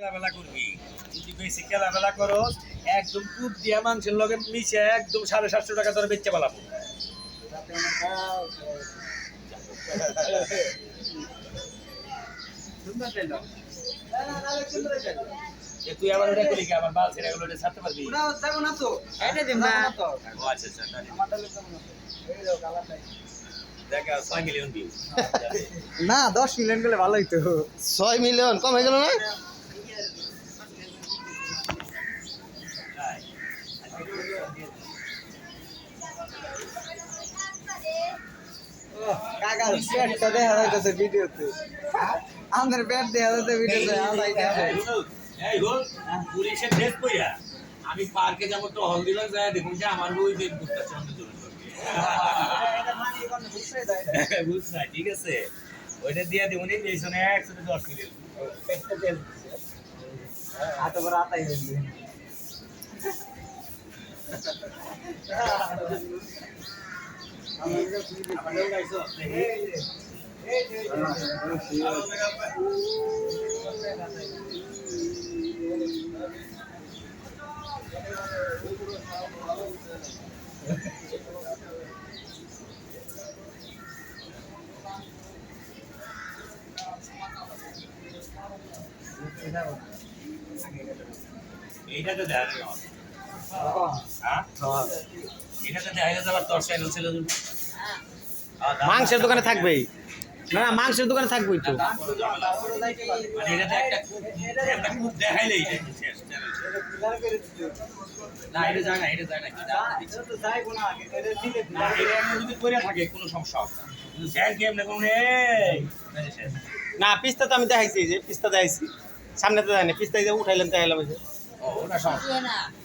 খেলাবেলা করবি যদি বেশি খেলাবেলা করো একদম কুপ দিয়া মাংসের লগে মিশে একদম 750 টাকা ধরে বেচতে পালাবো তুই আবার ওটা করি কি আমার বাল ছেড়ে গেল ওটা ছাড়তে পারবি না যাবো না তো এটা দিন না তো ও আচ্ছা আচ্ছা এই দাও কালারটা দেখা 6 মিলিয়ন ভিউ না 10 মিলিয়ন গেলে ভালো হইতো 6 মিলিয়ন কম হয়ে গেল না কাকা পেটটা দেখা যাইতেছে ভিডিওতে আমাদের পেট দেখা যাচ্ছে ভিডিওতে আমরা এই গো পুলিশের ড্রেস পইরা আমি পার্কে যাব তো হলদিবাগ যায় দেখুন যে আমার ওই যে বুটটা চন্দ্র জন্য করবে এটা মানে কোন বুঝছাই দেয় বুঝছ ঠিক আছে ওইটা দিয়ে দিবনি পেছনে 110 মিলিয়ন পেটটা তেল হাতে বড় আতাই হইছে আমাদের গাইছো এইটা তো দেখা গেল হ্যাঁ এটা তো দেখা গেল আবার তোর চ্যানেল ছিল মাংসের দোকানে থাকবেই না না মাংসের দোকানে থাকবেই তো মানে এটা তো একটা খুব দেখাইলেই শেষ না এটা যায় না কি তো যাইবো না এটা দিলে না এটা এমনি যদি পড়ে থাকে কোনো সমস্যা হবে না কিন্তু স্যার কি এমনি কোনো এই শেষ না পিস্তা তো আমি দেখাইছি যে পিস্তা দেখাইছি সামনে তো দেখাইনি পিস্তা উঠাইলাম দেখাইলাম ও ওটা সমস্যা